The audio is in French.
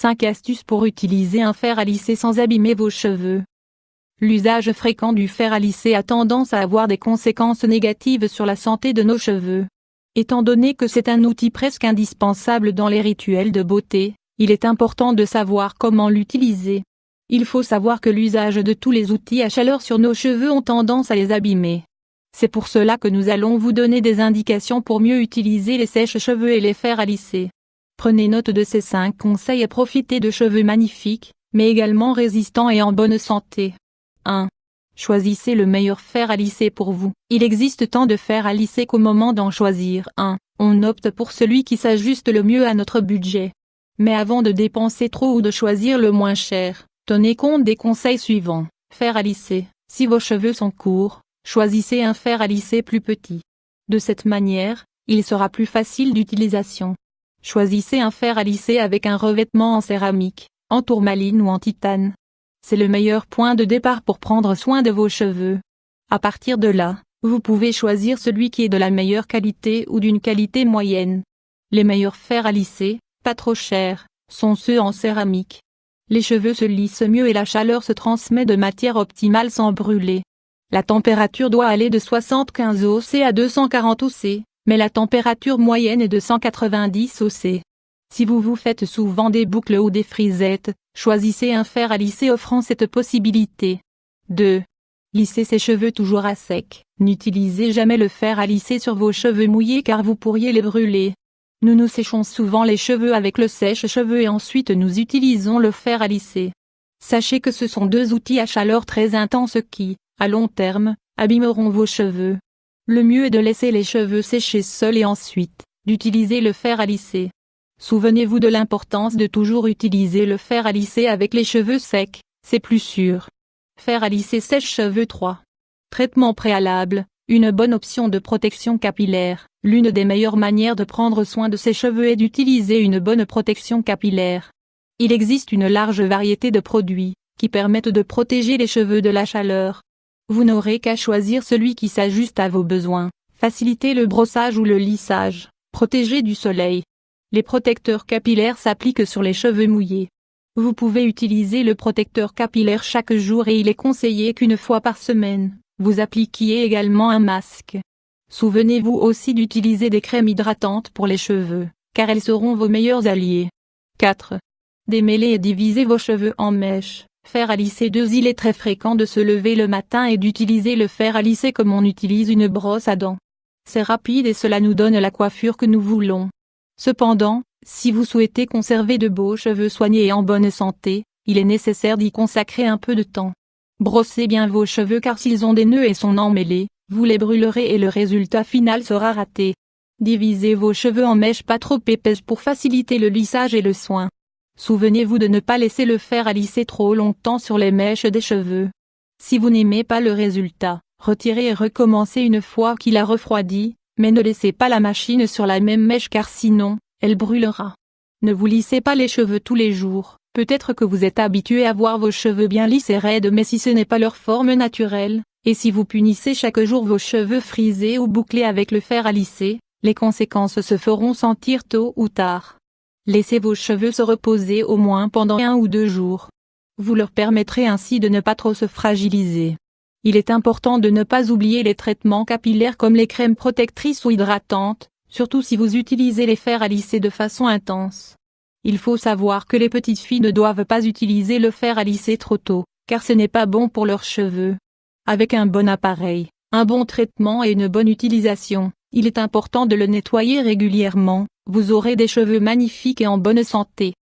5 astuces pour utiliser un fer à lisser sans abîmer vos cheveux. L'usage fréquent du fer à lisser a tendance à avoir des conséquences négatives sur la santé de nos cheveux. Étant donné que c'est un outil presque indispensable dans les rituels de beauté, il est important de savoir comment l'utiliser. Il faut savoir que l'usage de tous les outils à chaleur sur nos cheveux ont tendance à les abîmer. C'est pour cela que nous allons vous donner des indications pour mieux utiliser les sèche-cheveux et les fers à lisser. Prenez note de ces 5 conseils et profitez de cheveux magnifiques, mais également résistants et en bonne santé. 1. Choisissez le meilleur fer à lisser pour vous. Il existe tant de fers à lisser qu'au moment d'en choisir un, on opte pour celui qui s'ajuste le mieux à notre budget. Mais avant de dépenser trop ou de choisir le moins cher, tenez compte des conseils suivants. Fer à lisser. Si vos cheveux sont courts, choisissez un fer à lisser plus petit. De cette manière, il sera plus facile d'utilisation. Choisissez un fer à lisser avec un revêtement en céramique, en tourmaline ou en titane. C'est le meilleur point de départ pour prendre soin de vos cheveux. À partir de là, vous pouvez choisir celui qui est de la meilleure qualité ou d'une qualité moyenne. Les meilleurs fers à lisser, pas trop chers, sont ceux en céramique. Les cheveux se lissent mieux et la chaleur se transmet de manière optimale sans brûler. La température doit aller de 75 oC à 240 oC, mais la température moyenne est de 190 oC. Si vous vous faites souvent des boucles ou des frisettes, choisissez un fer à lisser offrant cette possibilité. 2. Lissez ses cheveux toujours à sec. N'utilisez jamais le fer à lisser sur vos cheveux mouillés car vous pourriez les brûler. Nous séchons souvent les cheveux avec le sèche-cheveux et ensuite nous utilisons le fer à lisser. Sachez que ce sont 2 outils à chaleur très intense qui, à long terme, abîmeront vos cheveux. Le mieux est de laisser les cheveux sécher seuls et ensuite, d'utiliser le fer à lisser. Souvenez-vous de l'importance de toujours utiliser le fer à lisser avec les cheveux secs, c'est plus sûr. Fer à lisser sèche-cheveux 3. Traitement préalable, une bonne option de protection capillaire. L'une des meilleures manières de prendre soin de ses cheveux est d'utiliser une bonne protection capillaire. Il existe une large variété de produits, qui permettent de protéger les cheveux de la chaleur. Vous n'aurez qu'à choisir celui qui s'ajuste à vos besoins, faciliter le brossage ou le lissage, protéger du soleil. Les protecteurs capillaires s'appliquent sur les cheveux mouillés. Vous pouvez utiliser le protecteur capillaire chaque jour et il est conseillé qu'une fois par semaine, vous appliquiez également un masque. Souvenez-vous aussi d'utiliser des crèmes hydratantes pour les cheveux, car elles seront vos meilleurs alliés. 4. Démêler et diviser vos cheveux en mèches. Fer à lisser 2. Il est très fréquent de se lever le matin et d'utiliser le fer à lisser comme on utilise une brosse à dents. C'est rapide et cela nous donne la coiffure que nous voulons. Cependant, si vous souhaitez conserver de beaux cheveux soignés et en bonne santé, il est nécessaire d'y consacrer un peu de temps. Brossez bien vos cheveux car s'ils ont des nœuds et sont emmêlés, vous les brûlerez et le résultat final sera raté. Divisez vos cheveux en mèches pas trop épaisses pour faciliter le lissage et le soin. Souvenez-vous de ne pas laisser le fer à lisser trop longtemps sur les mèches des cheveux. Si vous n'aimez pas le résultat, retirez et recommencez une fois qu'il a refroidi, mais ne laissez pas la machine sur la même mèche car sinon, elle brûlera. Ne vous lissez pas les cheveux tous les jours, peut-être que vous êtes habitué à voir vos cheveux bien lisses et raides mais si ce n'est pas leur forme naturelle, et si vous punissez chaque jour vos cheveux frisés ou bouclés avec le fer à lisser, les conséquences se feront sentir tôt ou tard. Laissez vos cheveux se reposer au moins pendant 1 ou 2 jours. Vous leur permettrez ainsi de ne pas trop se fragiliser. Il est important de ne pas oublier les traitements capillaires comme les crèmes protectrices ou hydratantes, surtout si vous utilisez les fers à lisser de façon intense. Il faut savoir que les petites filles ne doivent pas utiliser le fer à lisser trop tôt, car ce n'est pas bon pour leurs cheveux. Avec un bon appareil, un bon traitement et une bonne utilisation, il est important de le nettoyer régulièrement, vous aurez des cheveux magnifiques et en bonne santé.